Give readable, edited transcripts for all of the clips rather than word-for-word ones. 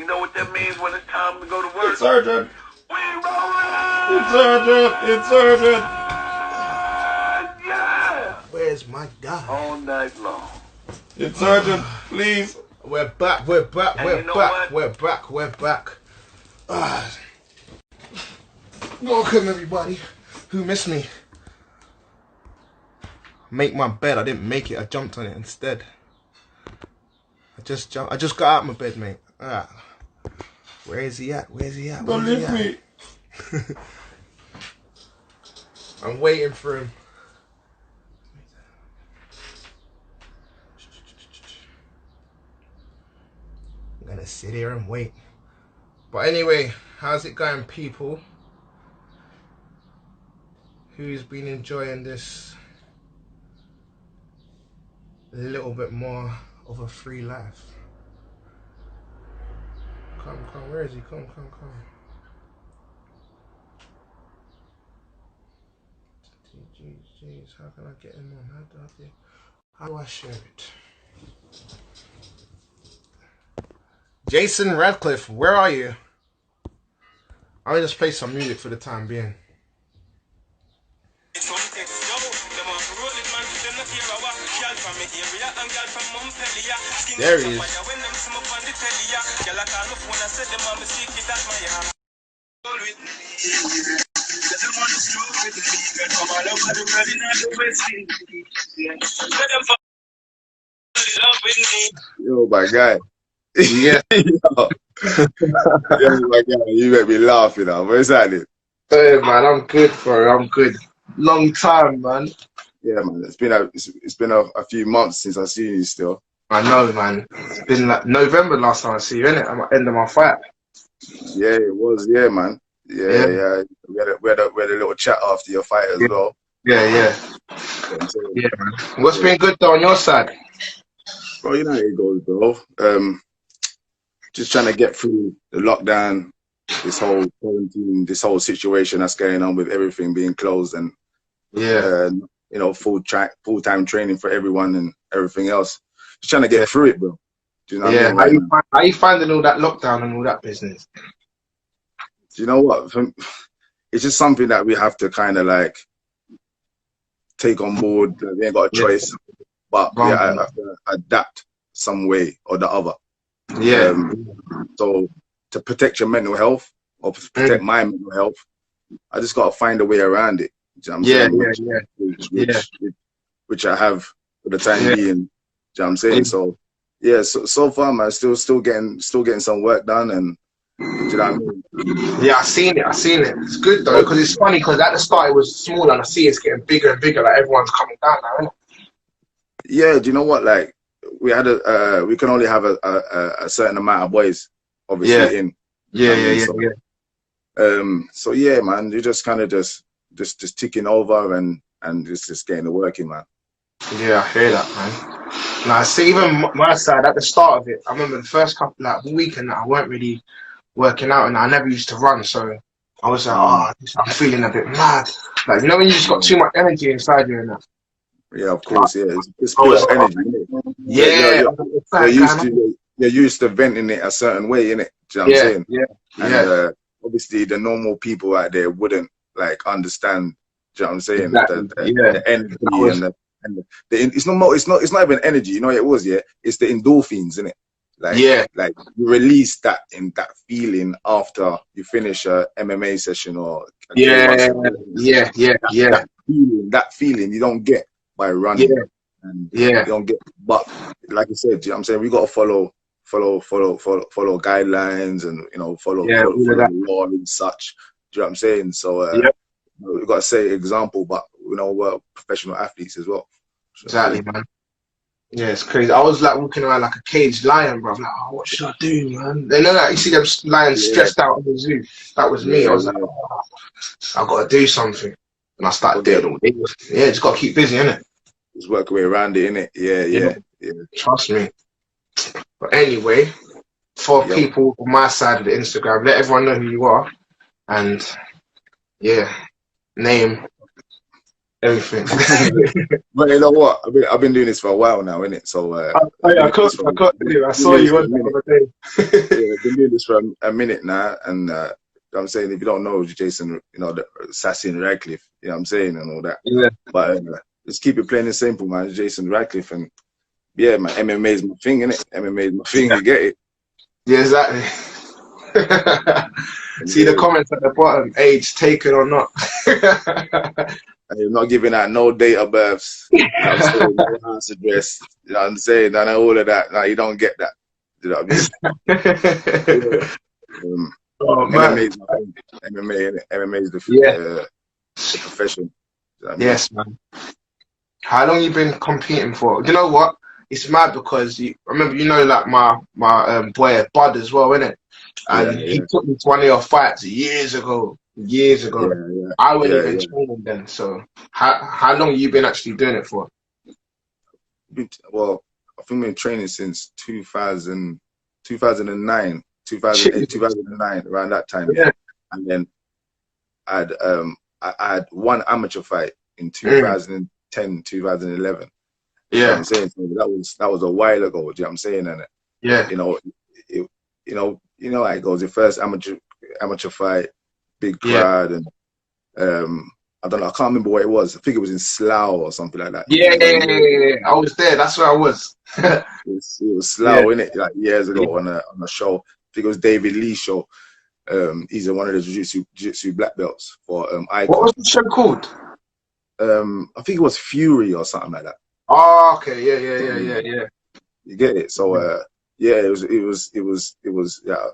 know what that means when it's time to go to work? It's urgent. We rolling! It's urgent. It's urgent. Yeah! Where's my guy? All night long. It's urgent. Please. We're back. We're back. And We're you know back. what? We're back. We're back. Welcome everybody who missed me. Make my bed. I didn't make it. I jumped on it instead. I just got out of my bed, mate. Where is he at? Where's he at? Don't lift me. I'm waiting for him. I'm gonna sit here and wait. But anyway, how's it going, people? Who's been enjoying this a little bit more of a free life? Come, where is he? Come. Jeez, how can I get him on? How do I share it? Jason Radcliffe, where are you? I'll just play some music for the time being. There he is. Yo, my guy. Yeah. Yo, my guy, you make me laugh, you know. Where's that? Hey man, I'm good, bro. I'm good. Long time, man. Yeah, man. It's been a few months since I've seen you still. I know, man. It's been like November last time I see you, innit? At the end of my fight. Yeah, it was. Yeah, man. Yeah. We had a little chat after your fight as well. Yeah, man. What's been good though on your side? Bro, you know how it goes, bro. Just trying to get through the lockdown, this whole quarantine, this whole situation that's going on with everything being closed and full-time training for everyone and everything else. Just trying to get through it, bro. Do you know what I mean? How you finding all that lockdown and all that business? Do you know what? It's just something that we have to kind of like take on board. We ain't got a choice, but I have to adapt some way or the other. Yeah. So to protect your mental health or to protect my mental health, I just got to find a way around it. Do you know what I'm saying? Which I have for the time being. Do you know what I'm saying? So yeah, so far, man, still getting some work done, and do you know what I mean? Yeah, I seen it. It's good though, because it's funny because at the start it was small, and I see it's getting bigger and bigger. Like everyone's coming down now, isn't it? Yeah. Do you know what? Like we can only have a certain amount of boys, obviously. So yeah, man, you just kind of just ticking over and just getting the work in, man. Yeah, I hear that, man. Now, see, even my side at the start of it, I remember the first couple weekend that I weren't really working out, and I never used to run, so I was like, I'm feeling a bit mad. Like, you know when you just got too much energy inside you and that. Yeah, of course, yeah. It's pure energy, innit? Yeah. You're used to venting it a certain way, innit? Do you know what I'm saying? And obviously the normal people out there wouldn't like understand, do you know what I'm saying? Exactly. The energy it's not even energy, you know what it was, it's the endorphins, innit? Like you release that feeling after you finish a MMA session or that feeling you don't get by running, and you don't get. But like I said, you know what I'm saying, we got to follow guidelines and follow the law and such. Do you know what I'm saying? So we've got to set an example, but we're professional athletes as well. Exactly, man. Yeah, it's crazy. I was like walking around like a caged lion, bro. I'm like, what should I do, man? They know that you see them lions stressed out on the zoo. That was me. I was like, I've got to do something, and I started doing it all day. Yeah, just got to keep busy, innit? Just work your way around it, innit? Yeah. Trust me. But anyway, for people on my side of the Instagram, let everyone know who you are, and name. everything. But you know what? I've been doing this for a while now, innit? So I saw you on the other day. yeah, I've been doing this for a minute now, and I'm saying if you don't know Jason, you know, the assassin Radcliffe, you know what I'm saying, and all that. Yeah. But let's keep it plain and simple, man. Jason Radcliffe, and yeah, man, MMA is my thing, innit? MMA is my thing. You get it? Yeah, exactly. See the comments at the bottom, age taken or not. And you're not giving out no date of births, you know what I'm saying, no house address, you know what I'm saying, and all of that. No, you don't get that. You know what I mean? Oh, man. MMA is my thing. MMA is the profession. You know what I mean? Yes, man. How long you been competing for? You know what? It's mad because I remember, you know, like my boy Bud as well, innit? And he took me to one of your fights years ago. Years ago. Yeah. I wasn't even training then. So how long you been actually doing it for? Well, I think I've been training since 2009, 2008, 2009, around that time. Yeah. And then I had one amateur fight in 2010, 2011. Yeah. You know what I'm saying? So that was a while ago, do you know what I'm saying? And yeah, you know how it goes. The first amateur fight, big crowd, and I don't know, I can't remember what it was. I think it was in Slough or something like that. Yeah. I was there. That's where I was. it was Slough, innit? Like years ago on a show. I think it was David Lee's show. He's one of the jiu-jitsu black belts for Icon. What was the show called? I think it was Fury or something like that. Oh, okay. Yeah. You get it? So it was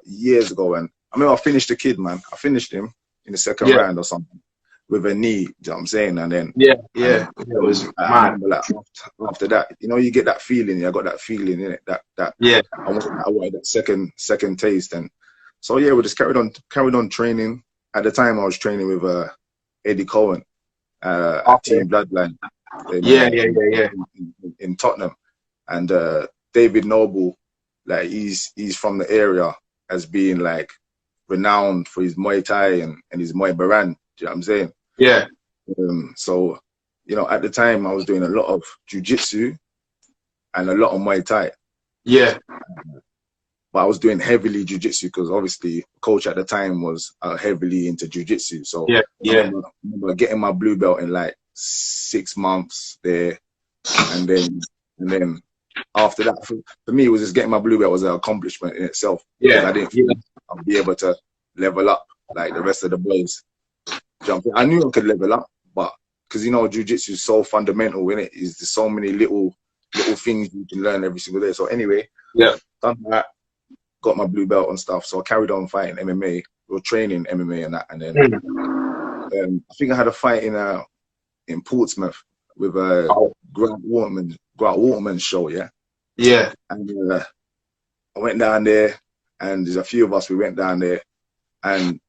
years ago, and I remember I finished the kid, man. I finished him in the second round or something with a knee. You know what I'm saying? And then it was mad. Like, after that, you know, you get that feeling. I got that feeling in it. That I wanted that second taste, and so we just carried on training. At the time, I was training with Eddie Cohen, Team Bloodline. In Tottenham, and David Noble, like he's from the area as being like renowned for his Muay Thai and his Muay Baran. Do you know what I'm saying? Yeah. So, you know, at the time I was doing a lot of jiu-jitsu and a lot of Muay Thai. Yeah. But I was doing heavily jiu-jitsu because obviously coach at the time was heavily into jiu-jitsu. So I remember getting my blue belt in like 6 months there, and then after that, for me, it was just getting my blue belt was an accomplishment in itself. Yeah, I didn't feel I'd be able to level up like the rest of the boys. I knew I could level up, but because you know, jiu-jitsu is so fundamental in it. There's so many little things you can learn every single day. So anyway, done that, got my blue belt and stuff. So I carried on fighting MMA, or training MMA and that, and then I think I had a fight in Portsmouth with Grant Waterman's show, and I went down there, and there's a few of us. We went down there, and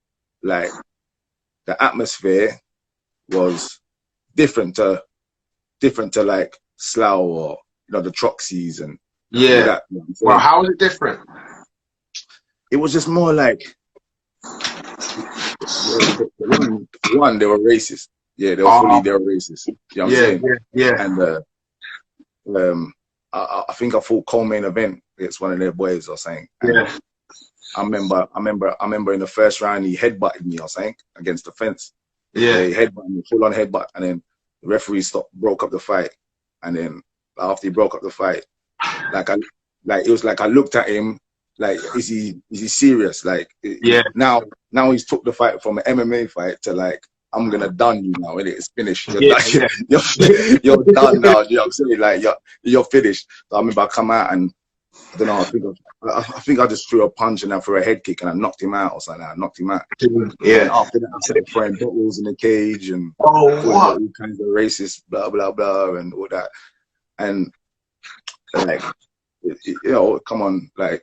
like the atmosphere was different to like Slough or the Troxies and that, Well, how was it different? It was just more like one, they were racist. Yeah, they were racist. You know what I'm saying? Yeah. And I think I fought co-main event against one of their boys or something. And I remember in the first round he headbutted me or something against the fence. Yeah, he headbutted me, full on headbutt, and then the referee broke up the fight. And then after he broke up the fight, it was like I looked at him like, is he serious? Like, now he's took the fight from an MMA fight to like, I'm gonna done you now, and it's finished. You're done now. You know what I'm saying? Like you're finished. So I remember I come out and I don't know. I think I just threw a punch and I threw a head kick and I knocked him out or something. I knocked him out. Yeah. And after that, I started throwing bottles in the cage and all kinds of racist blah blah blah and all that. And like, come on, like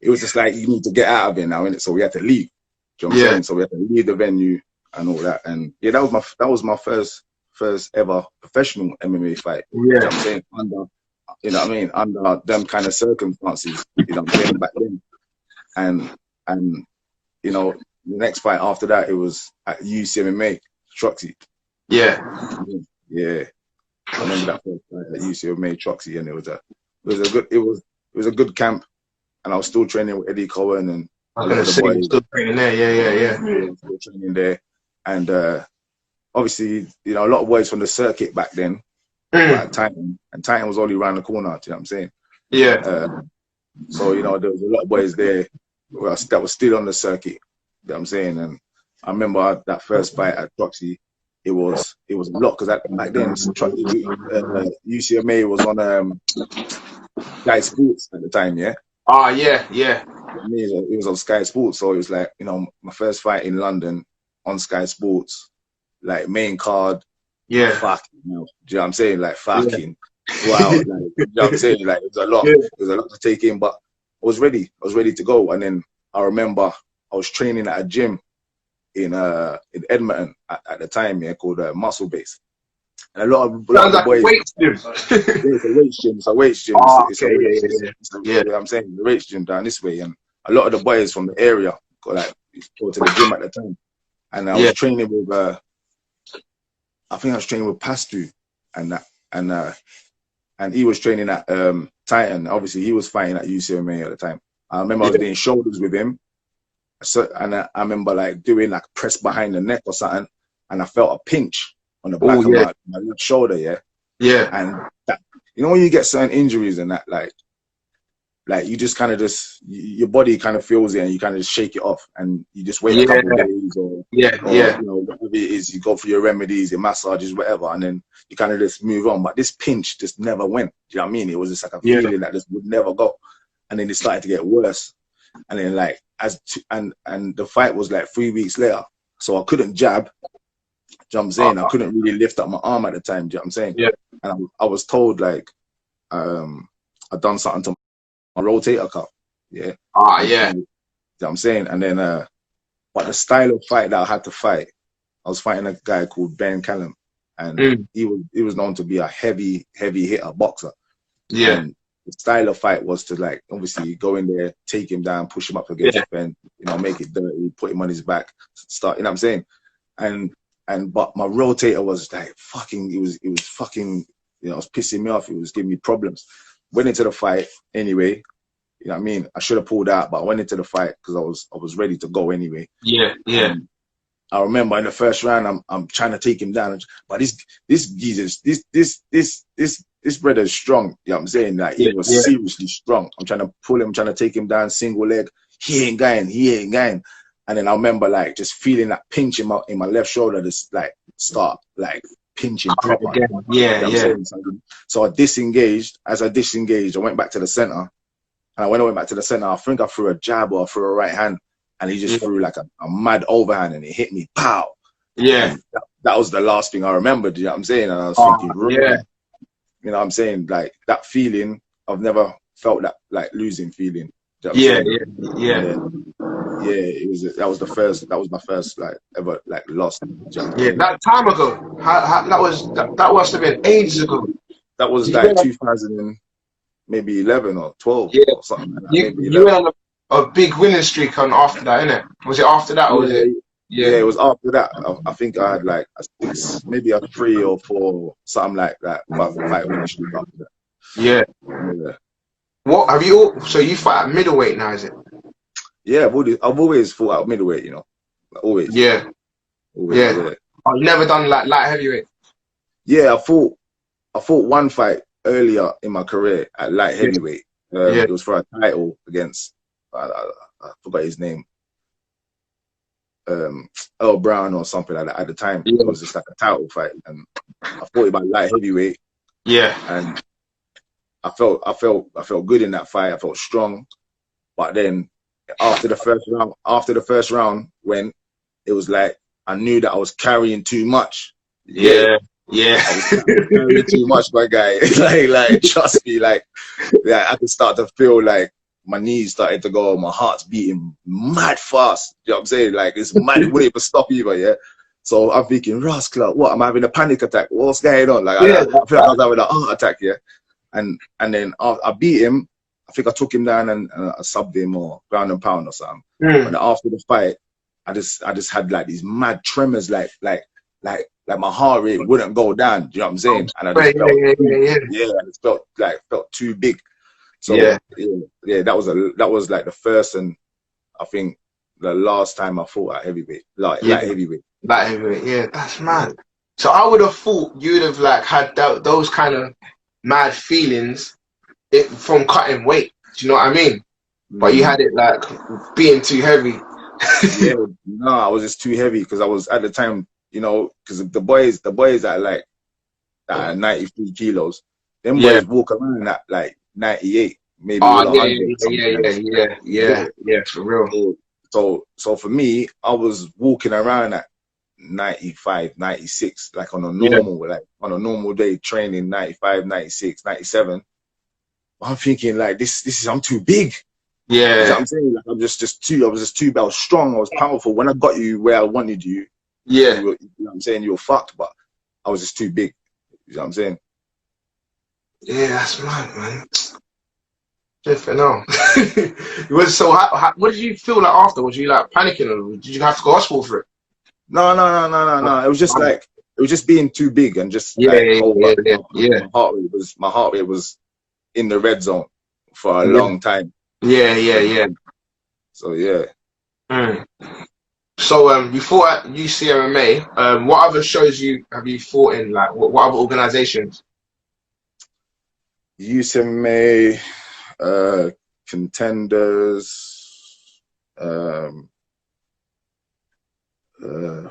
it was just like you need to get out of it now, innit? So we had to leave. Do you know what I'm saying? So we had to leave the venue and all that. And that was my first ever professional MMA fight. You know what I'm saying? Under them kind of circumstances, you know what I'm saying, back then. And the next fight after that, it was at UCMMA, Troxy. Yeah. Yeah. I remember that first fight at UCMA Troxy, and it was a good camp, and I was still training with Eddie Cohen and I a was lot gonna of the say boys. you're still training there. Yeah. Yeah, still training there, and obviously, you know, a lot of boys from the circuit back then, like Titan, and Titan was only around the corner. Do you know what I'm saying? Yeah. So you know, there was a lot of boys there that was still on the circuit. You know what I'm saying? And I remember that first fight at Troxy. It was a lot because back then UCMA was on Sky Sports at the time, yeah. Ah, yeah. It was on Sky Sports, so it was like, you know, my first fight in London on Sky Sports, like main card. Yeah. Fucking, you know what I'm saying? Like fucking wow, like, you know what I'm saying? Like it was a lot. Yeah. It was a lot to take in, but I was ready. I was ready to go. And then I remember I was training at a gym in Edmonton at the time, yeah, called Muscle Base. And a lot of the boys. Weight gym. It's a weight gym. It's a weight gym. Oh, it's a weight gym. You know what I'm saying? The weight gym down this way, and a lot of the boys from the area go to the gym at the time. And I was training with I think I was training with Pastu, and he was training at Titan. Obviously, he was fighting at UCMA at the time. I remember I was doing shoulders with him. So, and I remember like doing like press behind the neck or something, and I felt a pinch on the back of my left shoulder, yeah. And that, you know, when you get certain injuries and that, like you just kind of your body kind of feels it, and you kind of just shake it off, and you just wait a couple of days, or you know, whatever it is, you go for your remedies, your massages, whatever, and then you kind of just move on. But this pinch just never went. Do you know what I mean? It was just like a feeling that just would never go, and then it started to get worse. And then like and the fight was like 3 weeks later, so I couldn't jab. Do you know what I'm saying? I couldn't really lift up my arm at the time. Do you know what I'm saying? Yeah. And I was told like I'd done something to my rotator cuff. Yeah. You know what I'm saying? And then but the style of fight that I had to fight, I was fighting a guy called Ben Callum, and he was known to be a heavy hitter boxer. Yeah. And the style of fight was to like obviously go in there, take him down, push him up against the fence, you know, make it dirty, put him on his back, start, you know what I'm saying? But my rotator was like fucking, it was fucking, you know, it was pissing me off. It was giving me problems. Went into the fight anyway. You know what I mean? I should have pulled out, but I went into the fight because I was ready to go anyway. Yeah. I remember in the first round, I'm trying to take him down, but this Jesus, this brother is strong. You know what I'm saying? Like he was seriously strong. I'm trying to pull him, trying to take him down, single leg. He ain't going. And then I remember like just feeling that pinch in my left shoulder, just like start like pinching proper. So I disengaged. As I disengaged, I went back to the center. And when I went back to the center, I think I threw a jab or I threw a right hand, and he just threw like a mad overhand, and it hit me, pow. Yeah. That was the last thing I remembered. You know what I'm saying? And I was thinking, you know what I'm saying? Like that feeling, I've never felt that like losing feeling. You know that was my first like ever like loss. That time ago, that must have been ages ago. That was like 2000 and maybe 11 or 12 or something like that. You went on a big winning streak on after that, innit? Was it after that or was it? Yeah, it was after that. I think I had like a 6, maybe a 3 or 4, something like that. But fight winning streak after that. Yeah. What have you? So you fight at middleweight now, is it? Yeah, I've always fought at middleweight. You know, always. Yeah. I've never done like light heavyweight. Yeah, I fought one fight earlier in my career at light heavyweight. It was for a title against I forgot his name. Earl Brown or something like that at the time. It was just like a title fight, and I fought about light heavyweight. Yeah, and I felt good in that fight. I felt strong, but then after the first round, when it was like I knew that I was carrying too much. I was carrying too much, my guy. like trust me, like I could start to feel like my knees started to go, my heart's beating mad fast. You know what I'm saying? Like it's mad, it wouldn't even stop either, yeah. So I'm thinking, Rascal, what? I'm having a panic attack. What's going on? Like I feel like I was having a heart attack, yeah. And then I beat him. I think I took him down and I subbed him or ground and pound or something. And after the fight, I just had like these mad tremors, like like my heart rate wouldn't go down. Do you know what I'm saying? And I just felt, I just felt too big. So yeah, that was like the first and I think the last time I fought at heavyweight, like heavyweight. Like heavyweight, yeah, that's mad. So I would have thought you'd have like had those kind of mad feelings from cutting weight. Do you know what I mean? But you had it like being too heavy. Yeah, no, I was just too heavy because I was at the time, you know, because the boys at like 93 kilos, them boys walk around at like 98, maybe. Oh, yeah, for real. So for me, I was walking around at 95, 96, like on a normal, like on a normal day, training 95, 96, 97. I'm thinking like I'm too big. Yeah. You know what I'm saying? Like I was just too big. I was strong, I was powerful. When I got you where I wanted you, you know what I'm saying, you were fucked, but I was just too big. You know what I'm saying? Yeah, that's mad, man. Different now. So what did you feel like after? Was you like panicking or did you have to go hospital for it? No. It was just like it was just being too big and just my heart rate was in the red zone for a long time. Yeah. So yeah. So before UCMMA, what other shows have you fought in? Like what other organizations? UCMMA, Contenders,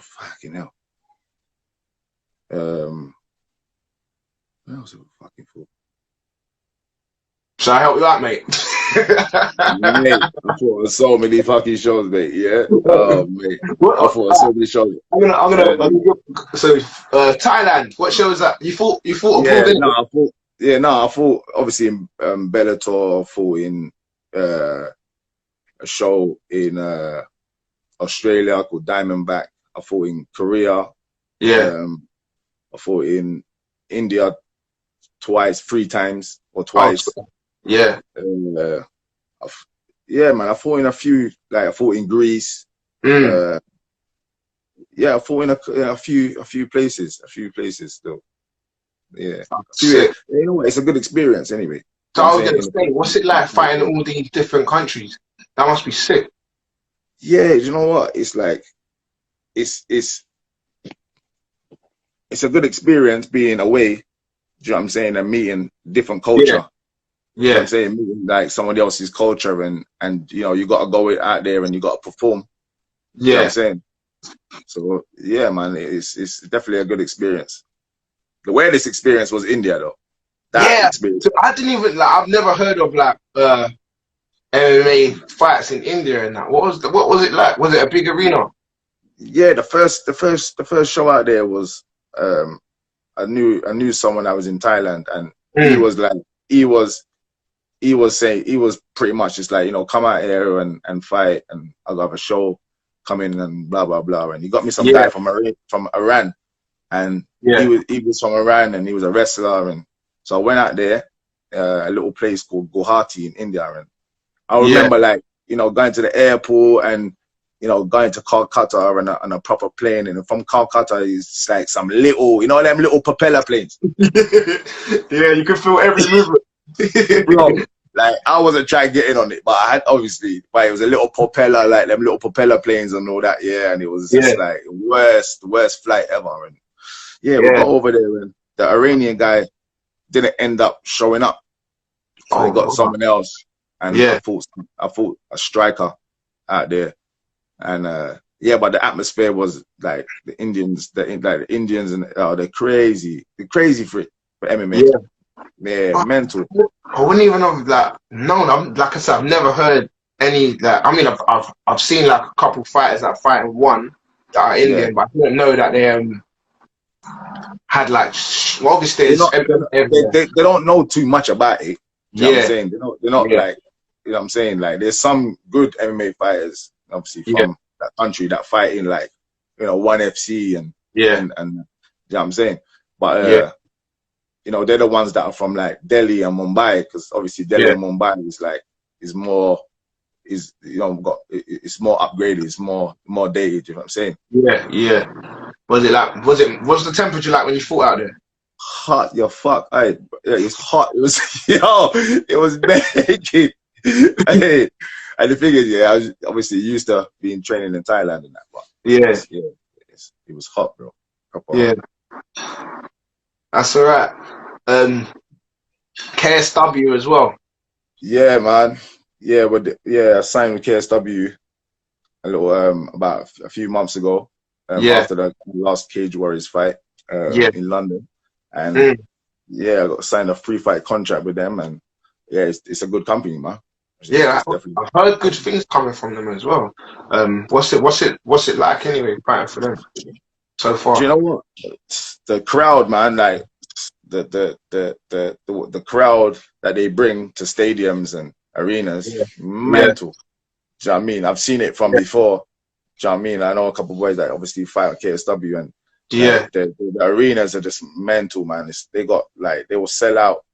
fucking hell. What else have I fucking fought? Shall I help you out, mate? Mate, I fought so many fucking shows, mate. Yeah. Oh, mate. I fought so many shows. I'm gonna. So, Thailand. What show is that? You fought. I fought obviously in Bellator. I fought in a show in Australia called Diamondback. I fought in Korea. Yeah. I fought in India three times or twice. Oh, yeah. Man, I fought in a few. Like I fought in Greece. I fought in a few places. Still. Yeah. You know what? It's a good experience anyway. So I was gonna say, what's it like fighting all these different countries? That must be sick. Yeah, you know what? It's like it's a good experience being away. Do you know what I'm saying? And meeting different culture. Yeah. You know what I'm saying? Meeting like somebody else's culture and you know, you gotta go out there and you gotta perform. You know what I'm saying? So yeah, man, it's definitely a good experience. The weirdest experience was India though. That experience. So I didn't even I've never heard of like MMA fights in India and that. What was it like? Was it a big arena? Yeah, the first show out there was I knew someone that was in Thailand and he was pretty much just like, you know, come out here and fight and I'll have a show, come in and blah blah blah. And he got me some guy from Iran and he was from Iran and he was a wrestler, and so I went out there, a little place called Guwahati in India, and I remember like, you know, going to the airport and, you know, going to Calcutta on a proper plane, and from Calcutta is like some little, you know, them little propeller planes. Yeah, you can feel every movement. Bro, like I wasn't trying to get in on it, but I had obviously, but it was a little propeller, like them little propeller planes and all that, and it was just like the worst flight ever. And we got over there and the Iranian guy didn't end up showing up. So they got someone else, and I fought a striker out there. And but the atmosphere was like the Indians and they're crazy for MMA. Yeah, mental. I wouldn't even have like I said, I've never heard any like. I mean, I've seen like a couple fighters that fight and won that are Indian, but I didn't know that they had like. Well, obviously, they don't know too much about it. You know what I'm saying? They're not like, you know what I'm saying? Like, there's some good MMA fighters, obviously from that country that fight in like, you know, ONE FC and you know what I'm saying? But you know, they're the ones that are from like Delhi and Mumbai, because obviously Delhi and Mumbai is more upgraded, it's more dated, you know what I'm saying? Was it like? What's the temperature like when you fought out there? Hot, yo, fuck. It was hot. It was, yo, it was naked. Hey, and the thing is, yeah, I was obviously used to being training in Thailand and that, but Yeah, it was hot, bro. Proper yeah, hot. that's all right. KSW as well. Yeah, man. Yeah, I signed with KSW a little about a few months ago. After the last Cage Warriors fight in London, and yeah, I got signed a free fight contract with them, and yeah, it's a good company, man. I've heard good things coming from them as well. What's it like anyway, fighting for them so far? Do you know what? The crowd, man, like the crowd that they bring to stadiums and arenas, mental. Do you know what I mean? I've seen it from before. Do you know what I mean? I know a couple of boys that obviously fight at KSW, and the arenas are just mental, man. They will sell out.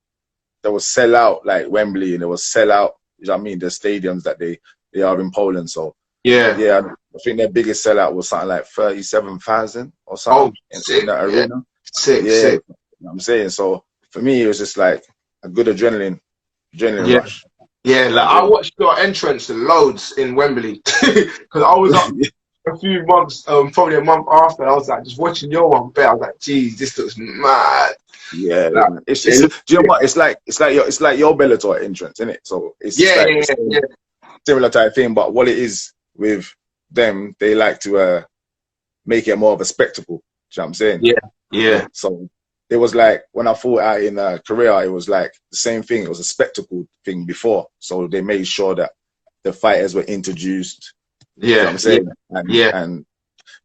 They will sell out like Wembley, and they will sell out. You know what I mean? The stadiums that they are in Poland. So I think their biggest sellout was something like 37,000 or something in that arena. Sick. You know what I'm saying? So for me, it was just like a good adrenaline rush. Yeah, like I watched your entrance loads in Wembley because I was up a few months, probably a month after. I was like just watching your one bet. I was like, geez, this looks mad. Yeah, like, do you know what? It's like your Bellator entrance, isn't it? So it's similar type thing. But what it is with them, they like to make it more of a spectacle. Do you know what I'm saying? Yeah. So it was like when I fought out in Korea, it was like the same thing. It was a spectacle thing before. So they made sure that the fighters were introduced. You know what I'm saying? And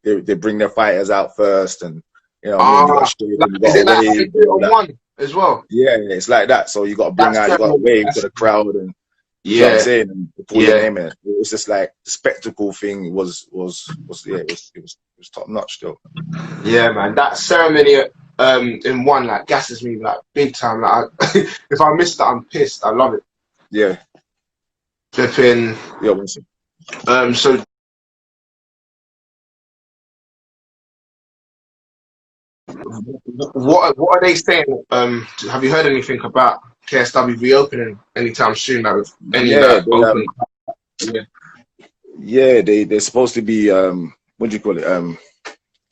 they bring their fighters out first, and you know, is it like how they do it on one as well? Yeah, it's like that. So you got to bring you got to wave to the crowd, and you know what I'm saying, and put your name in it. It was just like the spectacle thing was top notch still. Yeah, man, that ceremony in one like gasses me like big time. Like if I miss that, I'm pissed. I love it. Yeah. Flipping. Yeah. So. What are they saying? Have you heard anything about KSW reopening anytime soon? Like they're supposed to be what do you call it?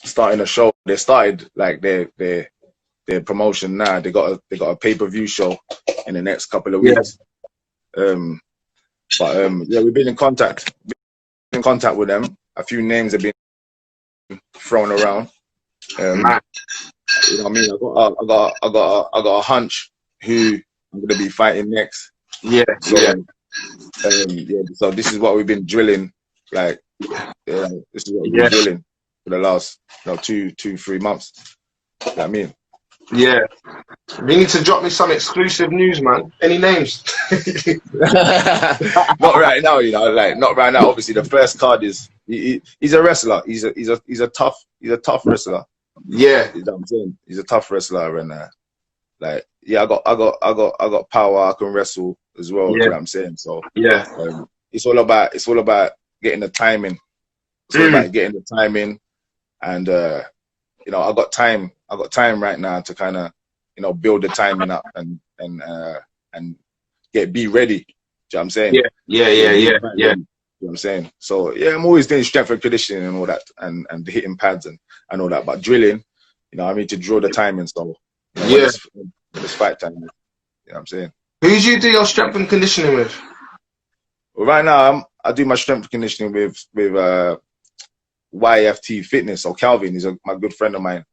Starting a show. They started like their promotion now. They got a pay-per-view show in the next couple of weeks. We've been in contact with them. A few names have been thrown around. You know what I mean? I got a hunch who I'm gonna be fighting next. So this is what we've been drilling. Like, this is what we've been drilling for the last 2-3 months. You know what I mean? Yeah. You need to drop me some exclusive news, man. Any names? Not right now, you know. Like not right now. Obviously, the first card is he's a wrestler. He's a tough wrestler. Yeah, you know what I'm saying? He's a tough wrestler, and I got power. I can wrestle as well. You know what I'm saying? So it's all about getting the timing. It's all about getting the timing, and you know, I got time right now to kind of, you know, build the timing up and be ready. Do you know what I'm saying? Yeah. You know what I'm saying? So yeah, I'm always doing strength and conditioning and all that, and hitting pads and all that. But drilling, you know, I need to drill the timing. So you know, when it's fight time. You know what I'm saying? Who do you do your strength and conditioning with? Well, right now I do my strength and conditioning with YFT Fitness. So Calvin, he's my good friend of mine.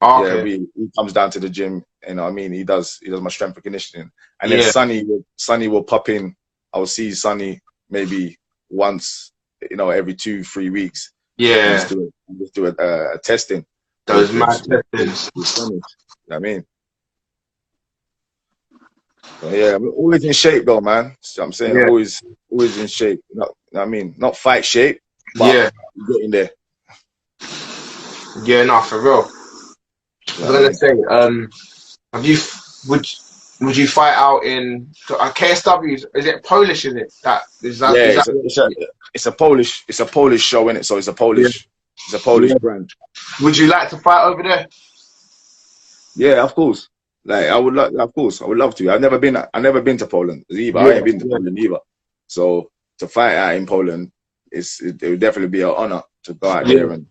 Oh, okay. Yeah, he comes down to the gym. You know what I mean? He does my strength and conditioning. And then Sonny will pop in. I will see Sonny maybe once, you know, every 2-3 weeks. Yeah. Just do a testing. Those mad testings. You know what I mean? So, yeah, I'm always in shape though, man. So I'm saying always in shape. Not, I mean, not fight shape, but getting there. Yeah, no, for real. I was gonna say, would you fight out in KSW? Is it Polish? Is it that? It's a Polish show, innit? So it's a Polish It's a Polish brand. Would you like to fight over there? Yeah, of course. Like I would like, of course, I would love to. I've never been to Poland either. I ain't been to Poland either. So to fight out in Poland, it would definitely be an honor to go out there and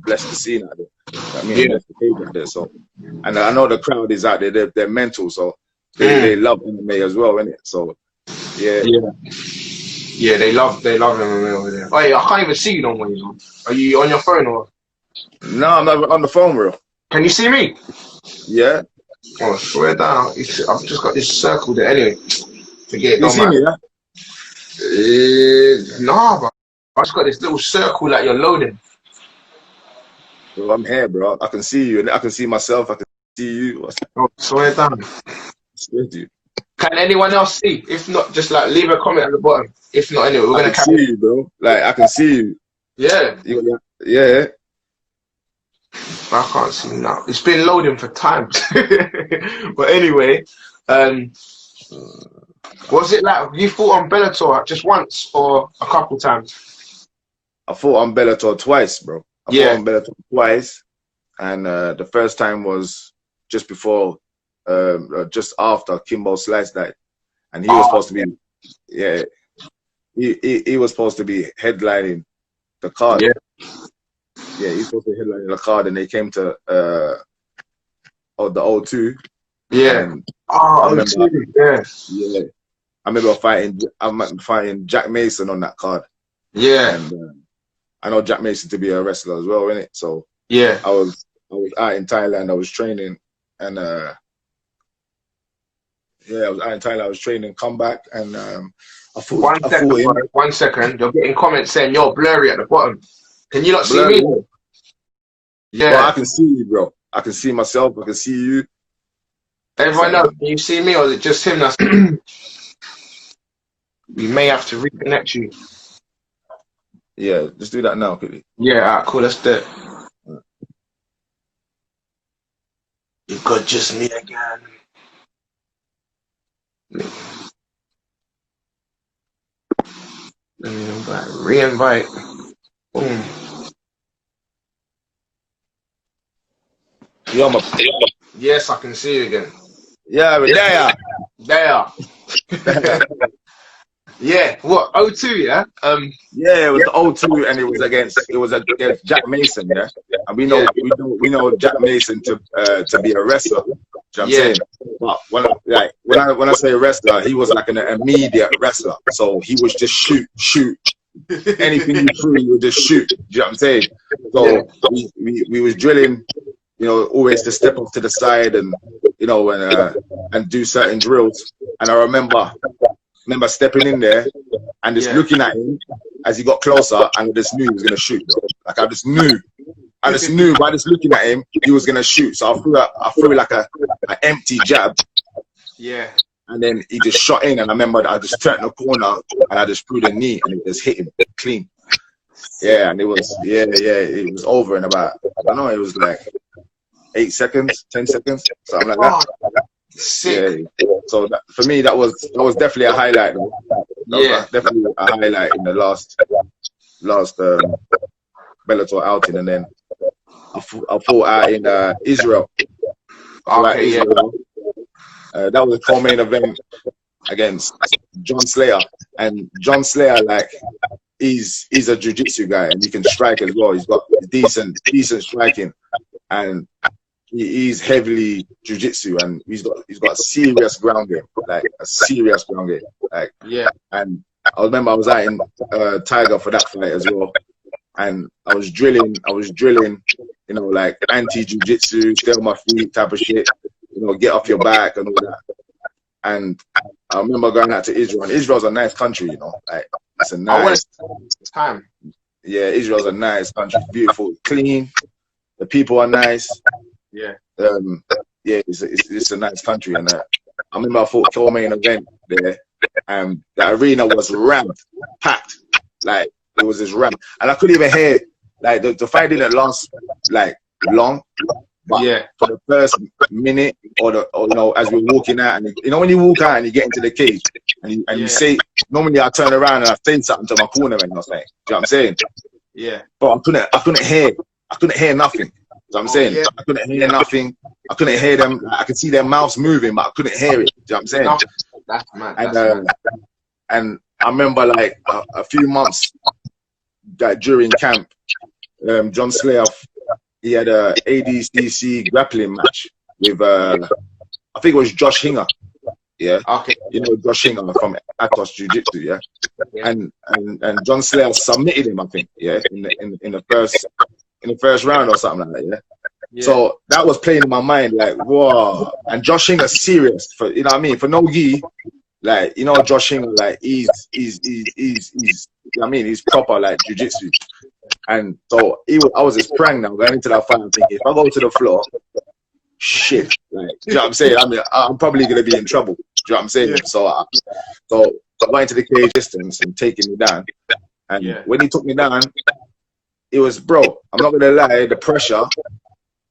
bless the scene out there. I mean, bless the cage out there. So, and I know the crowd is out there. They're mental, so they love MMA as well, innit? So, yeah, they love MMA over there. Oh, yeah, I can't even see you no more. Are you on your phone or? No, I'm not on the phone, bro. Can you see me? Yeah. Oh, swear down. I've just got this circle there. Anyway, forget it. You see me, yeah? Nah, bro. I just got this little circle that you're loading. Bro, I'm here, bro. I can see you, and I can see myself. I can see you. Oh, swear down. Swear to you. Can anyone else see? If not, just like leave a comment at the bottom. If not, anyway, we're gonna see you, bro. Like I can see you. Yeah. Yeah. I can't see now. It's been loading for times. But anyway, was it like you fought on Bellator just once or a couple times? I fought on Bellator twice, bro. I fought on Bellator twice, and the first time was just before, just after Campbell sliced that, and he was supposed to be, he was supposed to be headlining the card. Yeah, he's supposed to be headlining the card, and they came to the O2. Yeah. O2. Yeah. I remember fighting Jack Mason on that card. Yeah. And I know Jack Mason to be a wrestler as well, innit? So yeah, I was out in Thailand. I was training, and I was out in Thailand. I was training. Come back, and I fought. One second. You're getting comments saying you're blurry at the bottom. Can you not see me? Yeah, well, I can see you, bro. I can see myself. I can see you. Everyone else, can you see me, or is it just him? That's we may have to reconnect you. Yeah, just do that now, quickly. Yeah, alright, cool. Let's do it. You got just me again. Let me invite. Re-invite. Boom. Yes, I can see you again. Yeah, but there. Yeah, what? O2, yeah? Yeah, it was O2, and it was against Jack Mason, yeah. And we know Jack Mason to be a wrestler. You know what I'm saying? But when I say wrestler, he was like an immediate wrestler. So he was just shoot. Anything you threw, he would just shoot. You know what I'm saying? So we was drilling, you know, always to step off to the side and you know and do certain drills. And I remember stepping in there and just looking at him as he got closer, and I just knew he was gonna shoot. Like I just knew by just looking at him, he was gonna shoot. So I threw like an empty jab. Yeah. And then he just shot in, and I remember that I just turned the corner and I just threw the knee, and it just hit him clean. Yeah, and it was it was over in about, I don't know, it was like 8 seconds, 10 seconds, something like that. Sick. Yeah. So for me, that was definitely a highlight. Though. Definitely a highlight in the last Bellator outing, and then I fought out in Israel. That was a co-main event against John Slayer, and John Slayer, like, he's a jiu-jitsu guy, and he can strike as well. He's got decent striking, and he's heavily jiu-jitsu, and he's got serious ground game, like a serious ground game, like And I remember I was out in Tiger for that fight as well, and I was drilling, you know, like anti-jiu-jitsu, stay on my feet type of shit, you know, get off your back and all that. And I remember going out to Israel, and Israel's a nice country, you know, like it's a nice time. Yeah, Israel's a nice country, beautiful, clean. The people are nice. Yeah. It's a nice country, and I remember I fought co-main event there, and the arena was rammed, packed, like it was just rammed, and I couldn't even hear, like the fight didn't last like long, but for the first minute or you know, as we're walking out, and you know when you walk out and you get into the cage and you say, normally I turn around and I say something to my corner, and I was like, you know what I'm saying? Yeah. But I couldn't hear nothing. So I'm saying, yeah. I couldn't hear nothing. I couldn't hear them. I could see their mouths moving, but I couldn't hear it. You know what I'm saying? That's mad. And I remember like a few months that during camp, John Slayer, he had a ADCC grappling match with I think it was Josh Hinger. Yeah. Okay. You know Josh Hinger from Atos Jiu-Jitsu, yeah? And John Slayer submitted him, I think, yeah, in the first round or something like that, yeah? So that was playing in my mind, like, whoa. And Josh Hinger's serious, for, you know what I mean? For no gi, like, you know, Josh Hinger, like, he's you know what I mean? He's proper, like, jiu-jitsu. And so I was just praying now, going into that fight, I'm thinking, if I go to the floor, shit, like, you know what I'm saying? I mean, I'm probably going to be in trouble. Do you know what I'm saying? So I went into the cage distance and taking me down. And when he took me down, it was, bro, I'm not going to lie, the pressure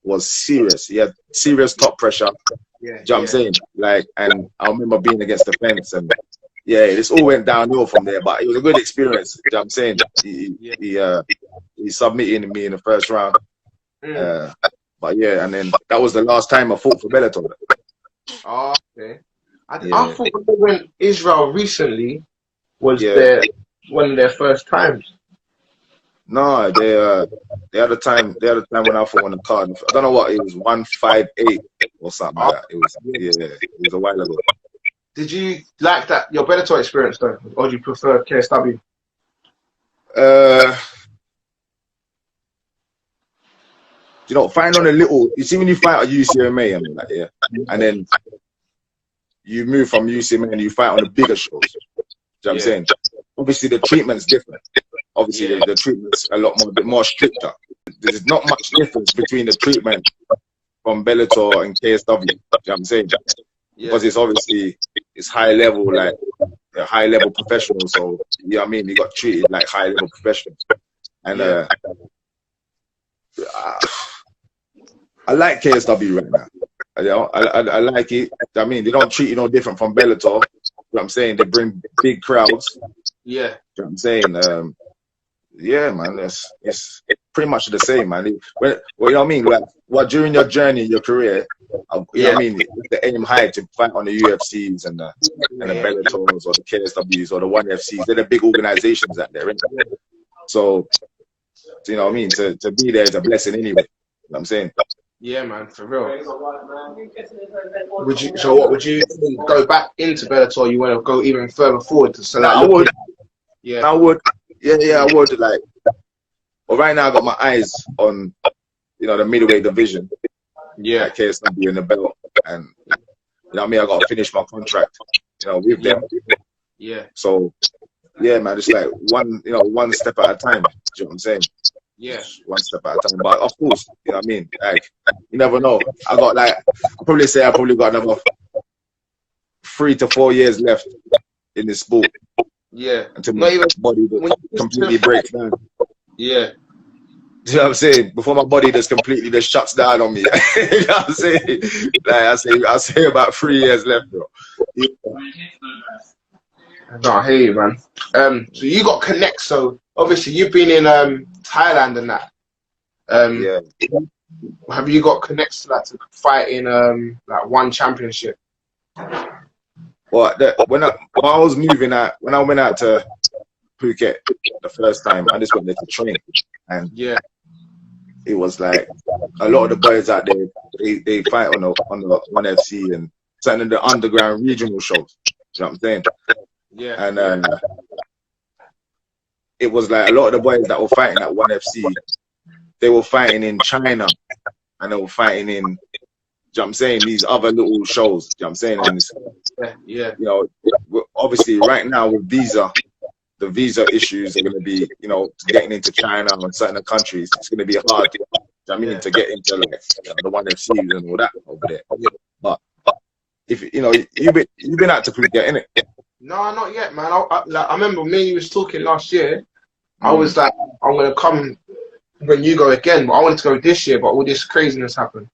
was serious. He had serious top pressure. Do you know what I'm saying? Like, and I remember being against the fence, and this all went downhill from there, but it was a good experience. You know what I'm saying? He submitted me in the first round. But yeah, and then that was the last time I fought for Bellator. Oh, okay. I thought when they went Israel recently was one of their first times. No, they had a time when I fought on the card. I don't know what it was, 158 or something like that. It was a while ago. Did you like that your Bellator experience though, or do you prefer KSW? You know, find on a little. You see when you fight at UCMA and like and then you move from UCMA and you fight on the bigger shows. Do you know what I'm saying? Obviously, the treatment's different. Obviously, the treatment's a bit more stricter. There's not much difference between the treatment from Bellator and KSW. You know what I'm saying? Because it's obviously high level, like a high level professional. So you know what I mean? You got treated like high level professionals. And I like KSW right now. You know, I like it. I mean, they don't treat you no different from Bellator. You know what I'm saying? They bring big crowds. Yeah. You know what I'm saying? Yeah, man, it's pretty much the same, man. Well, you know what I mean? Like, during your journey, your career, you know what I mean? The aim high to fight on the UFCs and the Bellators or the KSWs or the 1FCs. They're the big organizations out there, isn't it? So, you know what I mean? To be there is a blessing anyway. You know what I'm saying? Yeah, man, for real. Would you go back into Bellator? You want to go even further forward to select? I would. Yeah, I would. Yeah, I would. Like, well, right now I got my eyes on, you know, the middleweight division. Yeah, like KSW in the belt, and you know what I mean. I got to finish my contract, you know, with them. Yeah. So, yeah, man, it's like one step at a time. Do you know what I'm saying? Yeah. One step at a time. But of course, you know what I mean. Like, you never know. I got I probably got another 3 to 4 years left in this sport. Yeah. Until my body completely breaks down. Yeah. Do you know what I'm saying? Before my body just completely shuts down on me. You know what I'm saying? Like I say about 3 years left, bro. Yeah. No, I hear you, man. So you got connects. So obviously you've been in Thailand and that. Have you got connects to that to fight in like one championship? Well, when I went out to Phuket the first time, I just went there to train, and it was like a lot of the boys out there they fight on the 1FC and certain of the underground regional shows. You know what I'm saying? Yeah. And it was like a lot of the boys that were fighting at 1FC, they were fighting in China, and they were fighting in, you know what I'm saying, these other little shows. You know what I'm saying? And you know, obviously right now with the visa issues are going to be, you know, getting into China and certain countries, it's going to be hard. You know what I mean, to get into like the 1FCs and all that over there. But if you know, you've been out to Phuket, innit? No, not yet, man. I remember me and you was talking last year. I was like, I'm gonna come when you go again, but I wanted to go this year, but all this craziness happened.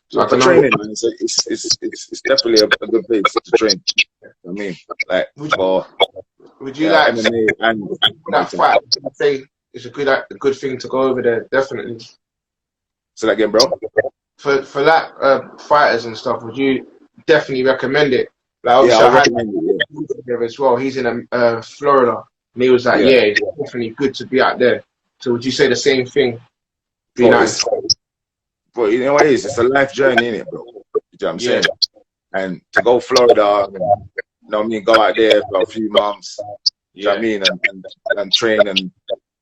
So for training, man, it's definitely a good place to train. I mean, like, would you like MMA and that fight? Say it's a good thing to go over there, definitely. So that again, bro. For like fighters and stuff, would you definitely recommend it? Like Yeah, obviously I I had recommend it. Yeah. there as well. He's in Florida, and he was like, Yeah. yeah, it's definitely good to be out there. So would you say the same thing? Being out in But you know what it is? It's a life journey, innit, bro? You know what I'm saying? And to go Florida, and, you know what I mean, go out there for a few months, you know what I mean, and train and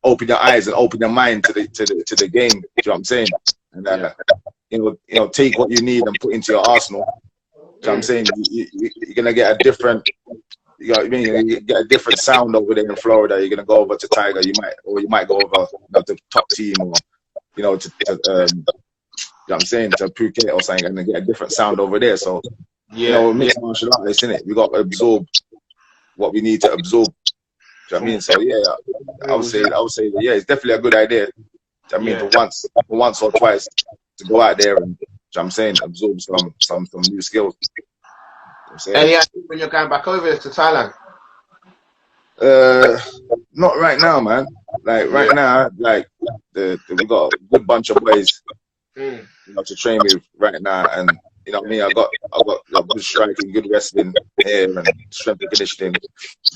open your eyes and open your mind to the game. You know what I'm saying? And you know, take what you need and put into your arsenal. You know what I'm saying? You're gonna get a different. You know what I mean? You get a different sound over there in Florida. You're gonna go over to Tiger. You might go over to top team, or you know, to you know what I'm saying, to Phuket or something, and get a different sound over there. So you know, mixed martial artists, innit? We got to absorb what we need to absorb. Do you know what I mean? So yeah, I would say that, yeah, it's definitely a good idea. I mean, for once or twice to go out there and, you know what I'm saying, absorb some new skills. You know what I'm saying? Any idea when you're going back over to Thailand? Not right now, man. Like right now, like we got a good bunch of boys, you know, to train with right now, and you know what I mean. I got like, good striking, good wrestling here, and strength and conditioning.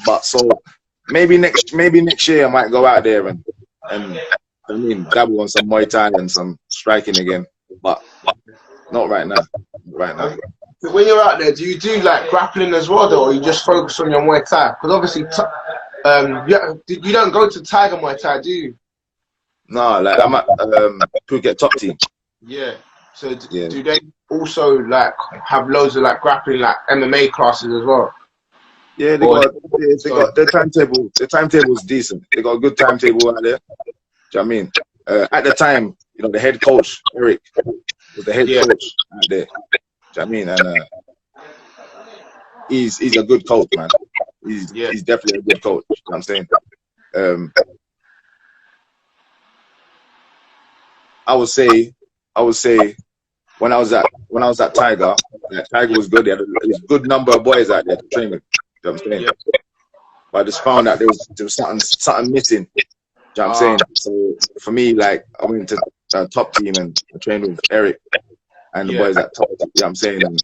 But so maybe next year I might go out there and I mean dabble on some Muay Thai and some striking again, but not right now. Right now. When you're out there, do you do like grappling as well, though, or you just focus on your Muay Thai? Because obviously, you don't go to Tiger Muay Thai, do you? No, like I'm at Phuket top team. Yeah. So do they also like have loads of like grappling, like MMA classes as well? Yeah, they got their timetable. The timetable is decent. They got a good timetable out there. Do you know what I mean? At the time, you know, the head coach Eric was the head coach out there. Do you know what I mean? And he's a good coach, man. He's definitely a good coach. You know what I'm saying? I would say when I was at Tiger, Tiger was good. There was a good number of boys out there to train with. You know what I'm saying? But I just found out there was something missing. You know what I'm saying? So for me, like, I went to top team and I trained with Eric and the boys at top team. You know what I'm saying? And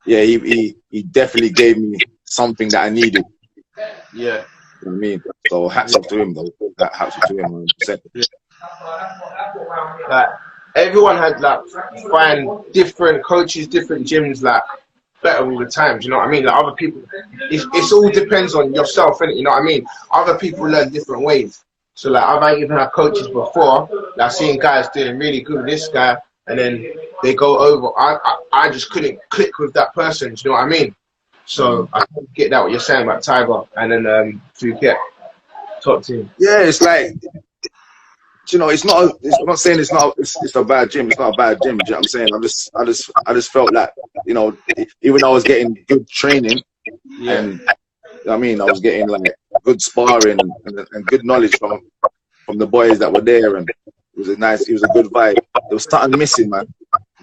yeah, he definitely gave me something that I needed. Yeah. You know what I mean? So hats off to him, though. Hats off to him, 100%. Like, everyone had like find different coaches, different gyms, like better all the time. Do you know what I mean? Like other people, it's all depends on yourself, innit? You know what I mean? Other people learn different ways. So like I've even had coaches before that I've seen guys doing really good with this guy, and then they go over. I just couldn't click with that person. Do you know what I mean? So I get that what you're saying about Tiger, and then Phuket top team. Yeah, it's like, you know, I'm not saying it's a bad gym. It's not a bad gym. Do you know what I'm saying? I just felt like, you know, even though I was getting good training, and I mean, I was getting like good sparring and good knowledge from the boys that were there, and it was a good vibe. There was something missing, man.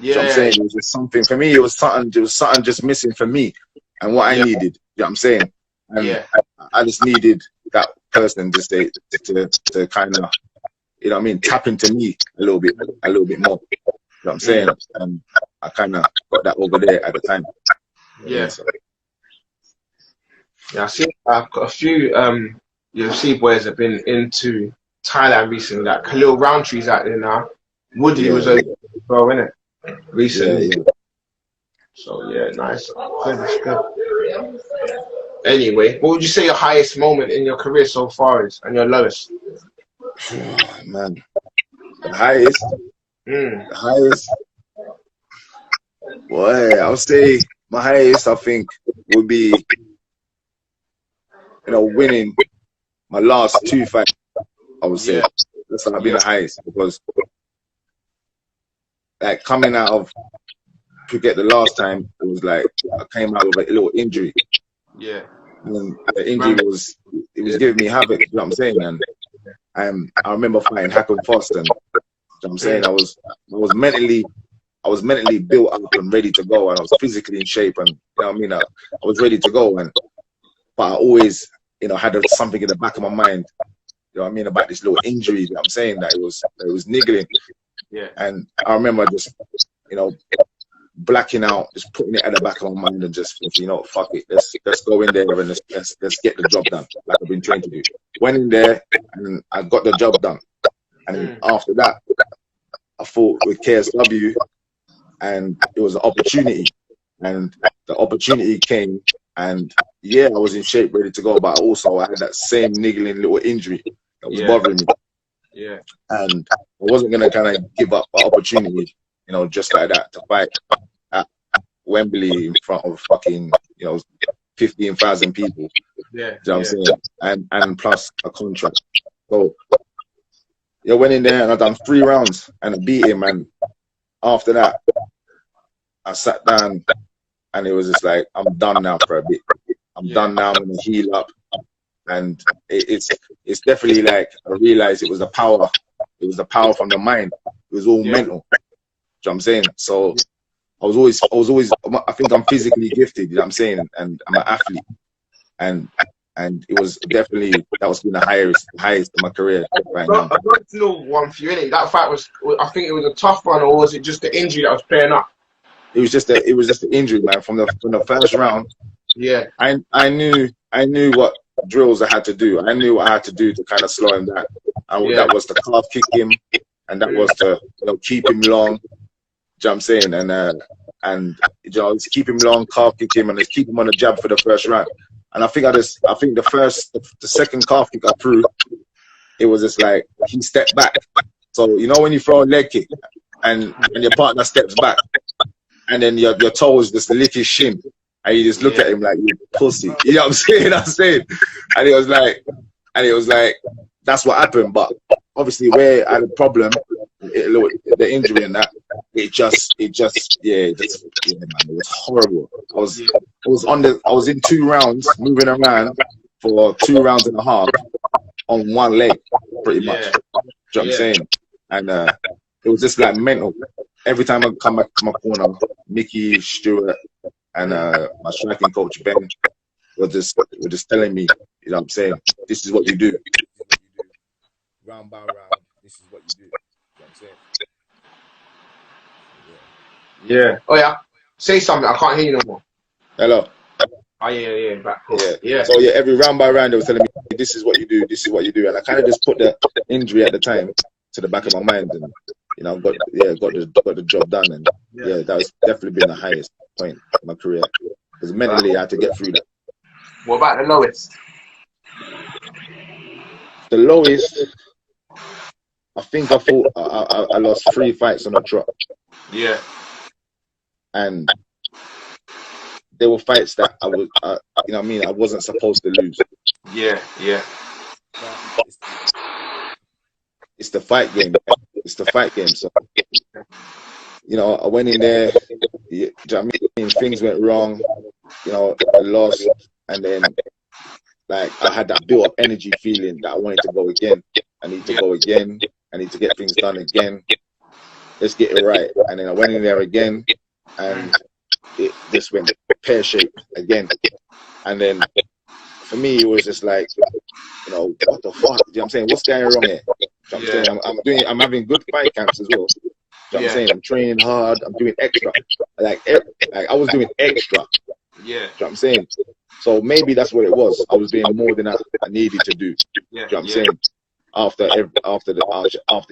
You know what I'm saying? It was just something for me. It was something just missing for me, and what I needed. You know what I'm saying? And I just needed that person to stay to kind of, you know what I mean, tap into me a little bit more. You know what I'm saying? And I kind of got that over there at the time. Yeah. I see. I've got a few UFC boys that have been into Thailand recently. Like Khalil Roundtree's out there now. Woody was over there as well, innit? Recently. Yeah. So yeah, nice. Good. Anyway, what would you say your highest moment in your career so far is, and your lowest? Man, the highest. Boy, I would say my highest, I think, would be, you know, winning my last 2 fights. I would say that's gonna be the highest, because like coming out of Phuket the last time, it was like I came out with a little injury. Yeah. And the injury was giving me havoc. You know what I'm saying? And I remember fighting Hackle Foster. You know what I'm saying? I was mentally built up and ready to go, and I was physically in shape, and you know what I mean. I was ready to go, but I always, you know, had something in the back of my mind you know what I mean, about this little injury that I'm saying that it was niggling. Yeah. And I remember just, you know, blacking out, just putting it at the back of my mind and just thinking, you know, fuck it, let's go in there and let's get the job done, like I've been trained to do. Went in there and I got the job done. And after that, I fought with KSW, and it was an opportunity. And the opportunity came, and yeah, I was in shape, ready to go, but also I had that same niggling little injury that was bothering me. Yeah. And I wasn't gonna kind of give up the opportunity, you know, just like that, to fight at Wembley in front of fucking, you know, 15,000 people. Yeah. You know what I'm saying? And plus a contract. So I went in there and I done 3 rounds and I beat him. And after that, I sat down and it was just like, I'm done now for a bit. I'm done now. I'm gonna heal up. And it's definitely like, I realized it was the power. It was the power from the mind. It was all mental. You know what I'm saying? So I was always, I think I'm physically gifted, you know what I'm saying? And I'm an athlete. And it was definitely, that was been the highest in my career right now. I'd like to know one for you, innit? That fight was, I think it was a tough one, or was it just the injury that was playing up? It was just the injury, man. From the first round, yeah, I knew what drills I had to do. I knew what I had to do to kind of slow him down. And that was to calf kick him, and that was to, you know, keep him long. Do you know what I'm saying? And you know, keep him long, calf kick him, and just keep him on the jab for the first round. And I think the second calf kick I threw, it was just like he stepped back. So you know when you throw a leg kick and your partner steps back, and then your toes just lick his shin, and you just look at him like, you pussy. You know what I'm saying? And it was like that's what happened. But obviously where I had a problem, the injury and that, it just man, it was horrible. I was in 2 rounds, moving around for 2 rounds and a half on one leg, pretty much. You know what I'm saying? And it was just like mental. Every time I come back to my corner, Mickey, Stuart, and my striking coach Ben were just telling me, you know what I'm saying, this is what you do. Round by round, this is what you do. You know what I'm saying? Yeah. Oh yeah. Say something. I can't hear you no more. Hello. Oh yeah. Back. Yeah. So every round by round they were telling me, this is what you do, this is what you do. And I kind of just put the injury at the time to the back of my mind, and you know, got the job done. And that was definitely been the highest point in my career. Because mentally I had to get through that. What about the lowest? The lowest, I think I thought I lost 3 fights on a trot. Yeah. And there were fights that I was, you know what I mean, I wasn't supposed to lose. Yeah. It's the fight game. It's the fight game. So, you know, I went in there, you know what I mean, things went wrong, you know, I lost, and then, like, I had that built up energy feeling that I wanted to go again. I need to go again. I need to get things done again. Let's get it right. And then I went in there again, and it just went pear-shaped again. And then for me, it was just like, you know, what the fuck? You know what I'm saying? What's going wrong here? You know what I'm saying? I'm having good fight camps as well. You know what I'm saying? I'm training hard. I'm doing extra. Like I was doing extra. You know what I'm saying? So maybe that's what it was. I was doing more than I needed to do. You know what I'm saying? After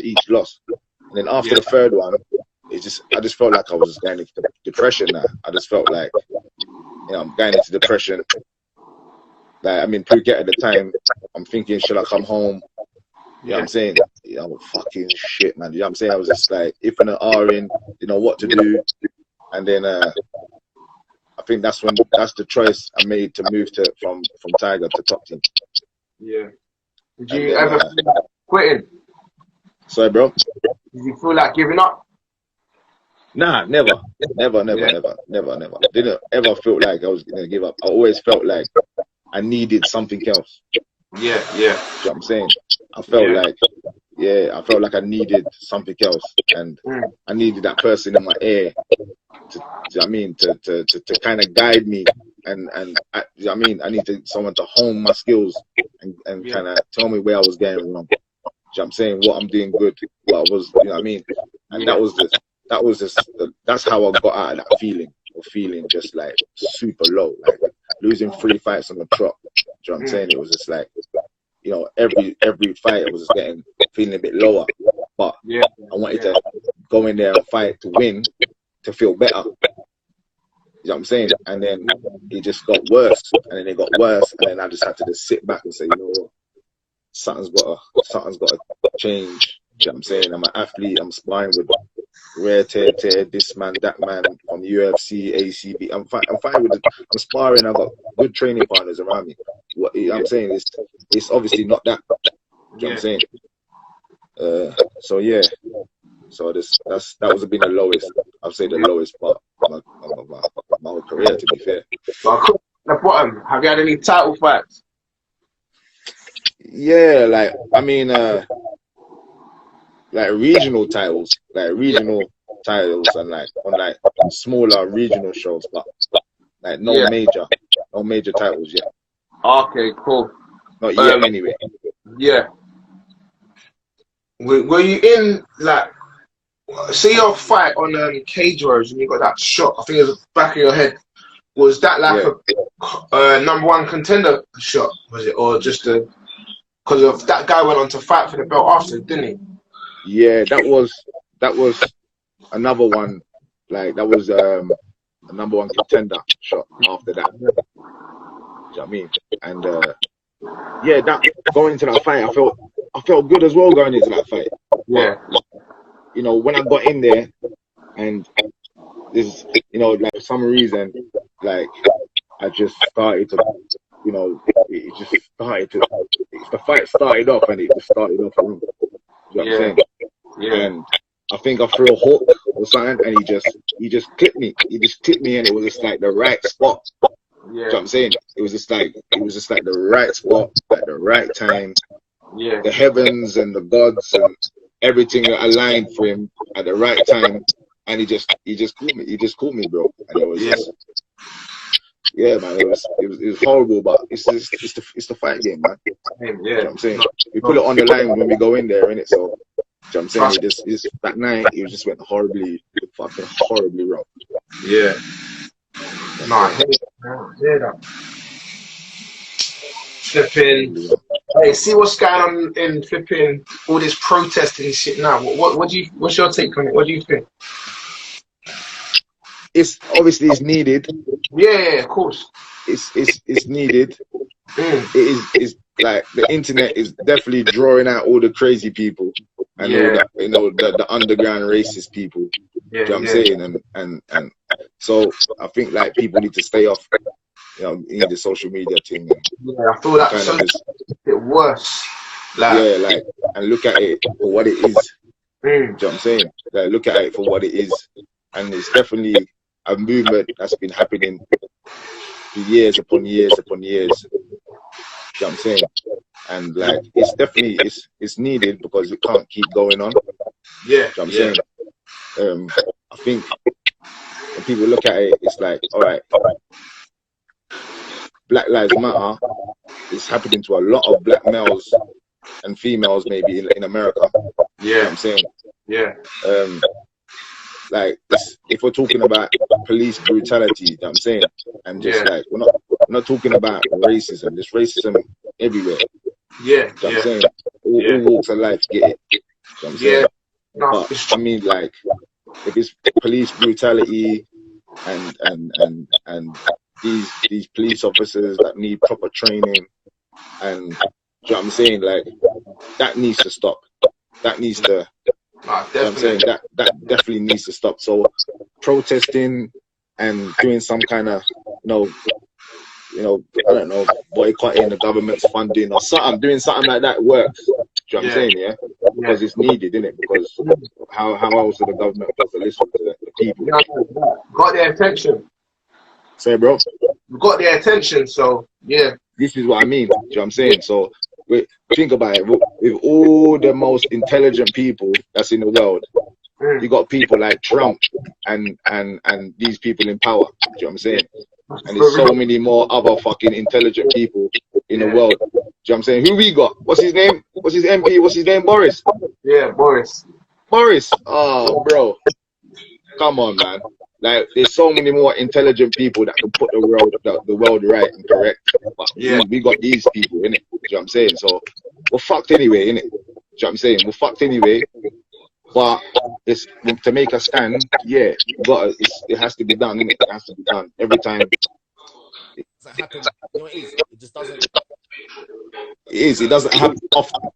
each loss. And then after the third one, I just felt like I was going into depression now. I just felt like, you know, I'm going into depression. Like, I mean, Phuket at the time, I'm thinking, should I come home? You know what I'm saying? You know, fucking shit, man. You know what I'm saying? I was just like, if and R-ing, you know, what to do. And then I think that's the choice I made to move from Tiger to Top Team. Yeah. Did you ever feel like quitting? Sorry, bro? Did you feel like giving up? Nah, never. Didn't ever feel like I was gonna give up. I always felt like I needed something else. Yeah. You know what I'm saying? I felt like I needed something else, and I needed that person in my ear to kind of guide me you know what I mean, I need someone to hone my skills and kind of tell me where I was going wrong. You know what I'm saying? What I'm doing good, what I was, you know what I mean? And that's how I got out of that feeling of feeling just like super low, like losing 3 fights on the trot. You know what I'm saying? It was just like, you know, every fight I was just feeling a bit lower, but I wanted to go in there and fight to win, to feel better. You know what I'm saying? And then it just got worse, and then it got worse, and then I just had to just sit back and say, you know what, something's got to change. You know what I'm saying? I'm an athlete. I'm sparring with Rare Tear, this man, that man from UFC, ACB. I'm fine with it. I'm sparring. I've got good training partners around me. What you know what I'm saying? It's obviously not that. You know what I'm saying? So yeah. So that was been the lowest. I'd say the lowest part of my whole career, to be fair. The bottom. Have you had any title fights? Yeah, like I mean, like regional titles, and like on like smaller regional shows, but like no major titles yet. Okay, cool. Not yet, anyway. Yeah. Were you in like? See your fight on Cage Warriors and you got that shot. I think it was the back of your head. Was that like a #1 contender shot? Was it, or just because of that guy went on to fight for the belt after, didn't he? Yeah, that was another one. Like that was a #1 contender shot after that. You know what I mean? And yeah, that going into that fight, I felt good as well going into that fight. Yeah. You know, when I got in there, and this, you know, like for some reason, like I just started to, you know, it just started to. The fight started off, and it just started off wrong. You know what I'm saying? Yeah. And I think I threw a hook or something, and he just clipped me. He just clipped me, and it was just like the right spot. Yeah. You know what I'm saying? It was just like the right spot at the right time. Yeah. The heavens and the gods and everything aligned for him at the right time, and he just caught me. He just caught me, bro. And it was just, yeah, man. It was horrible, but it's the fight game, man. Yeah. You know what I'm saying? We put it on the line when we go in there, innit? So, you know what I'm saying? That night, it just went fucking horribly wrong. Yeah. No, I hear that. Flipping. Hey, see what's going on in flipping all this protesting and shit now. What's your take on it? What do you think? It's needed. Yeah, of course. It's needed. It is like the internet is definitely drawing out all the crazy people and all that, you know, the underground racist people. You know what I'm saying? And so I think like people need to stay off, you know, in the social media thing. I feel that kind of a bit worse. Like, and look at it for what it is. You know what I'm saying? Like, look at it for what it is. And it's definitely a movement that's been happening for years upon years upon years. You know what I'm saying? And like, it's definitely, it's needed because it can't keep going on. You know what I'm saying? I think when people look at it, it's like, all right, Black Lives Matter is happening to a lot of black males and females maybe in America. You know what I'm saying? Yeah. Like if we're talking about police brutality, you know what I'm saying? And just like we're not talking about racism. There's racism everywhere. You know what I'm saying? All walks of life get it. You know what I'm saying? But I mean, like, if it's police brutality and these police officers that need proper training, and you know what I'm saying, like, that needs to stop. That needs to, you know what I'm saying, that definitely needs to stop. So protesting and doing some kind of, you know, I don't know, boycotting the government's funding or something, doing something like that works. Do you know what I'm saying? Yeah, because it's needed, isn't it? Because how else are the government supposed to listen to the people? Got their attention. Say, bro. We got their attention, so yeah. This is what I mean. Do you know what I'm saying? So think about it. With all the most intelligent people that's in the world, you got people like Trump and these people in power. Do you know what I'm saying? and there's so many more other fucking intelligent people in the world. Do you know what I'm saying? Who we got? What's his name? What's his MP? What's his name? Boris. Yeah, Boris. Boris. Oh, bro. Come on, man. Like, there's so many more intelligent people that can put the world right and correct. But we got these people, innit? Do you know what I'm saying? So we're fucked anyway, innit? Do you know what I'm saying? We're fucked anyway. But it's to make a stand, yeah, it has to be done, innit? It has to be done every time. It doesn't happen. You know what it is? It just doesn't. It doesn't happen often.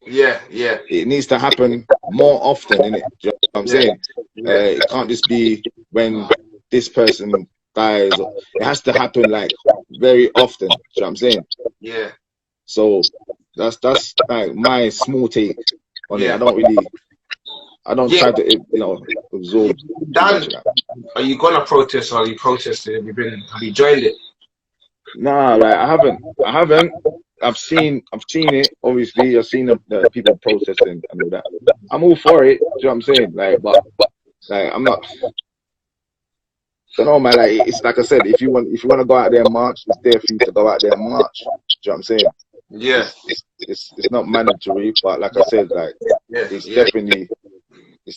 Yeah. It needs to happen more often, innit? Do you know what I'm saying? It can't just be when this person dies. It has to happen like very often. Do you know what I'm saying? Yeah. So that's like my small take on it. I don't try to absorb. Dan, are you gonna protest or are you protesting? Have you joined it? Nah, like I haven't. I've seen it. Obviously, I've seen the people protesting and all that. I'm all for it. Do you know what I'm saying? Like, but like I'm not. I don't know, man. Like it's like I said, if you want to go out there and march, it's there for you to go out there and march. Do you know what I'm saying? Yeah. It's not mandatory, but like I said, like it's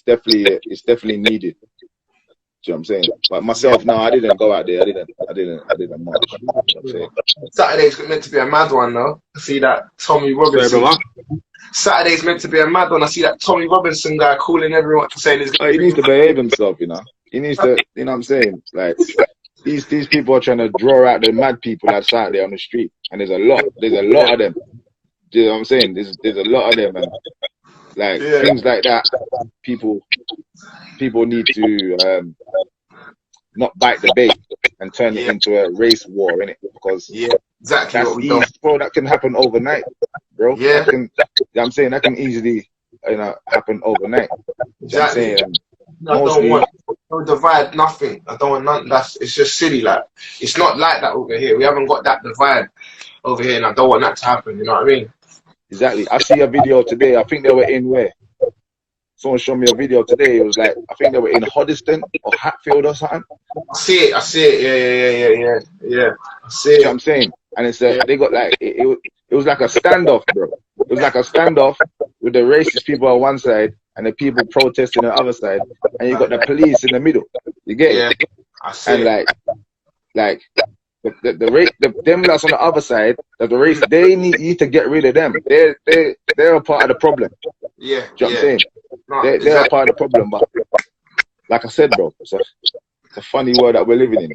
definitely needed. Do you know what I'm saying? But myself, no, I didn't go out there. I didn't march. You know what I'm saying? Saturday's meant to be a mad one, though. I see that Tommy Robinson. Saturday's meant to be a mad one. I see that Tommy Robinson guy calling everyone to say this. He needs to behave himself, you know. He needs to, you know what I'm saying? Like these people are trying to draw out the mad people that's out there on the street, and there's a lot of them. Do you know what I'm saying? There's a lot of them, and like things like that. People need to not bite the bait and turn it into a race war, innit? Because exactly that's easy, bro. That can happen overnight, bro. Yeah, you know what I'm saying, that can easily happen overnight. Exactly. I don't want no divide, nothing. I don't want nothing. It's just silly. Like it's not like that over here. We haven't got that divide over here, and I don't want that to happen. You know what I mean? Exactly. I see a video today. I think they were in where? Someone showed me a video today. It was like, I think they were in Hoddesdon or Hatfield or something. I see it. Yeah. I see it. You know what I'm saying? And it's they got like it was like a standoff, bro. It was like a standoff with the racist people on one side and the people protesting on the other side, and you got the police in the middle. You get it? I see and it. like them that's on the other side, the race, they need to get rid of them. They're a part of the problem. Yeah. Do you know what I'm saying? No, they're a part of the problem, but like I said, bro, it's a funny world that we're living in.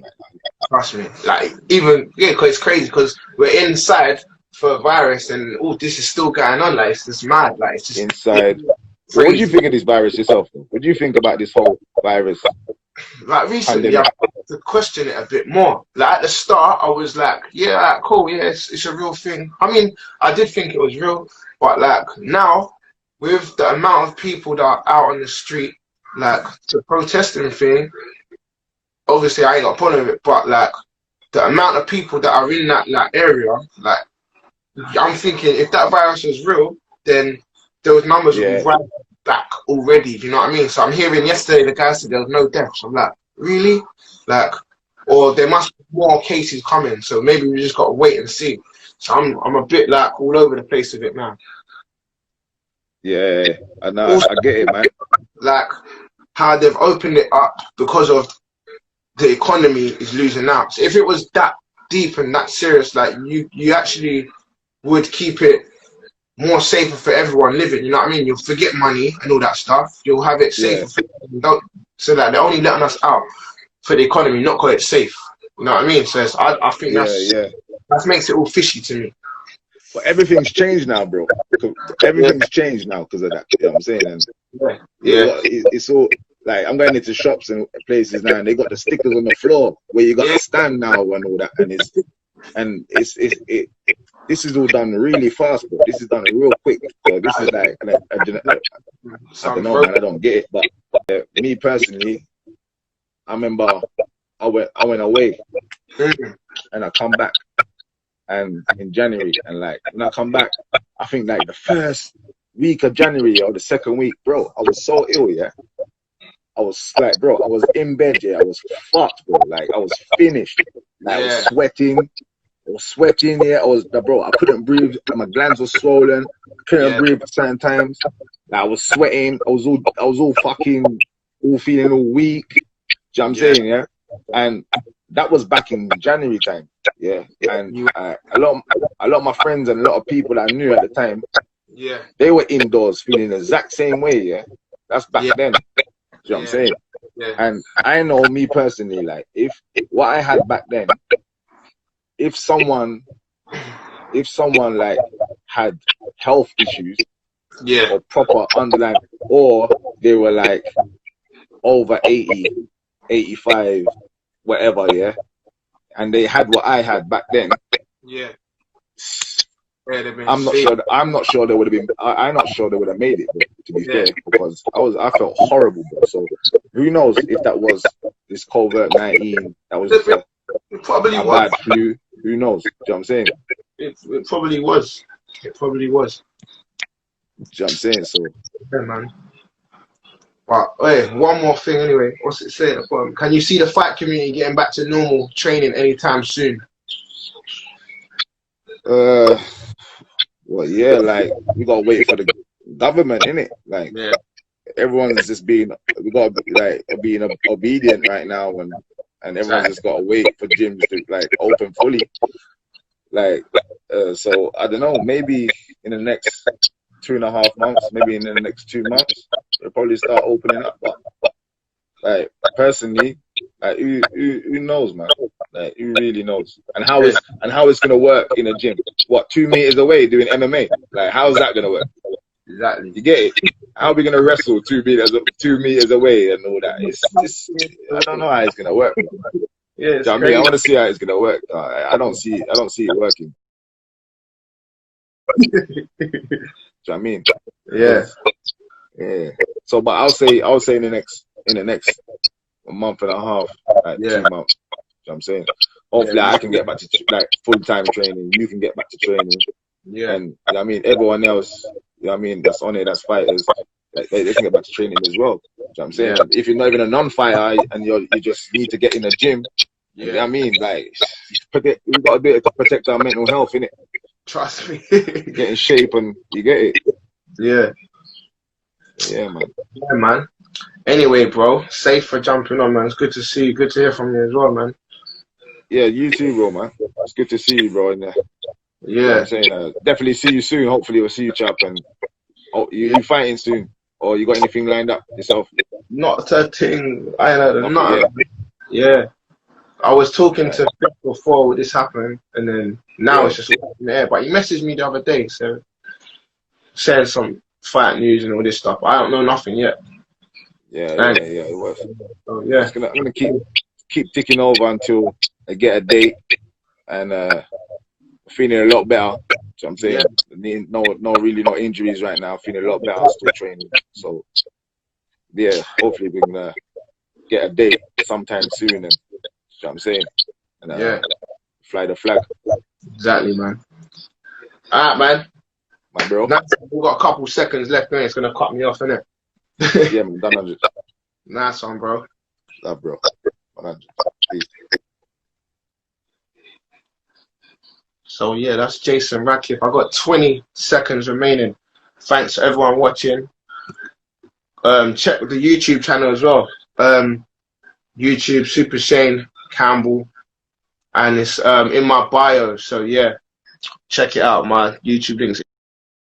Trust me. Like even because it's crazy because we're inside for a virus and this is still going on. Like it's just mad. Like it's just inside. So what do you think of this virus yourself? What do you think about this whole virus? Like recently, I had to question it a bit more. Like at the start, I was like, yeah, cool, yeah, it's a real thing. I mean, I did think it was real, but like now, with the amount of people that are out on the street, like to protest and thing, obviously I ain't got a problem with it, but like the amount of people that are in that like area, like I'm thinking if that virus was real, then those numbers would be right back already. You know what I mean? So I'm hearing yesterday the guy said there was no deaths. I'm like, really? Like, or there must be more cases coming. So maybe we just got to wait and see. So I'm a bit like all over the place with it now. Yeah, I know. Also, I get it, man. Like how they've opened it up because of the economy is losing out. So if it was that deep and that serious, like you actually would keep it more safer for everyone living, you know what I mean? You'll forget money and all that stuff. You'll have it safer so that they're only letting us out for the economy, not because it's safe. You know what I mean? So I think that makes it all fishy to me. But everything's changed now, bro. Everything's changed now because of that. You know what I'm saying? And it's all like I'm going into shops and places now, and they got the stickers on the floor where you got to stand now and all that, and this is all done really fast, bro. This is done real quick. So this is like, I don't know, man. I don't get it. But me personally, I remember I went away and I come back, and in January, and like when I come back, I think like the first week of January or the second week, bro, I was so ill. Yeah, I was like, bro, I was in bed, yeah, I was fucked, bro. Like, I was finished. Like, I was sweating. I was sweating, yeah. Bro, I couldn't breathe. My glands were swollen. Couldn't breathe at certain times. Like, I was sweating. I was all feeling all weak. Do you know what I'm saying, yeah? And that was back in January time, yeah. And a lot of my friends and a lot of people that I knew at the time, they were indoors feeling the exact same way, yeah. That's back then. Do you know what I'm saying? Yeah. And I know me personally, like, if what I had back then, if someone like had health issues, or proper underlying, or they were like over 80, 85, whatever, yeah, and they had what I had back then, I'm not sure they would have been. I'm not sure they would have made it, bro, to be fair, because I felt horrible, bro. So who knows if that was this COVID-19, that was just It probably a was. bad flu. Who knows? Do you know what I'm saying? It probably was. It probably was. Do you know what I'm saying? So Yeah, man. But hey, one more thing anyway. What's it saying? Can you see the fight community getting back to normal training anytime soon? well, yeah, like, we gotta wait for the government, innit? Like, everyone's just being obedient right now, and everyone's just gotta wait for gyms to like open fully. Like, so I don't know, maybe in the next 2.5 months, maybe in the next 2 months, they'll probably start opening up. But like, personally, like, who knows, man? Like, who really knows? And how it's gonna work in a gym? What, 2 meters away doing MMA? Like, how's that gonna work? Exactly. You get it? How are we gonna wrestle 2 meters away and all that? It's just, I don't know how it's gonna work. Yeah, I mean, I want to see how it's gonna work. I don't see it working. Do you know what I mean? Yeah. So, but I'll say in the next month and a half, like 2 months. You know what I'm saying? Hopefully, I can get back to like full-time training. You can get back to training. Yeah. And you know what I mean, everyone else, you know what I mean, that's on it, that's fighters, like, they can get back to training as well. You know what I'm saying? If you're not even a non-fighter and you just need to get in the gym, you know what I mean, like, we got to do it to protect our mental health, innit? Trust me. Get in shape, and you get it. Yeah, man. Yeah, man. Anyway, bro, safe for jumping on, man. It's good to see you. Good to hear from you as well, man. Yeah, you too, bro, man. It's good to see you, bro. And, you know what I'm saying, definitely see you soon. Hopefully, we'll see you, chap. And you fighting soon, or you got anything lined up yourself? Not a thing. I know. Not. Yeah. I was talking to Phil before this happened, and then now it's just in the air. But he messaged me the other day, so sharing some fight news and all this stuff. I don't know nothing yet. Yeah, it was. So, yeah. I'm gonna keep ticking over until I get a date, and feeling a lot better. So I'm saying, no injuries right now. Feeling a lot better, still training. So yeah, hopefully we can get a date sometime soon, and you know what I'm saying, and fly the flag. Exactly, man. All right, man. My bro. We've got a couple seconds left, man. It's gonna cut me off, innit? Yeah, man. Done 100. Nice one, bro. Love, bro. 100. Peace. So yeah, that's Jason Radcliffe. I got 20 seconds remaining. Thanks to everyone watching. Check the YouTube channel as well. YouTube Super Shane Campbell, and it's in my bio. So yeah, check it out. My YouTube links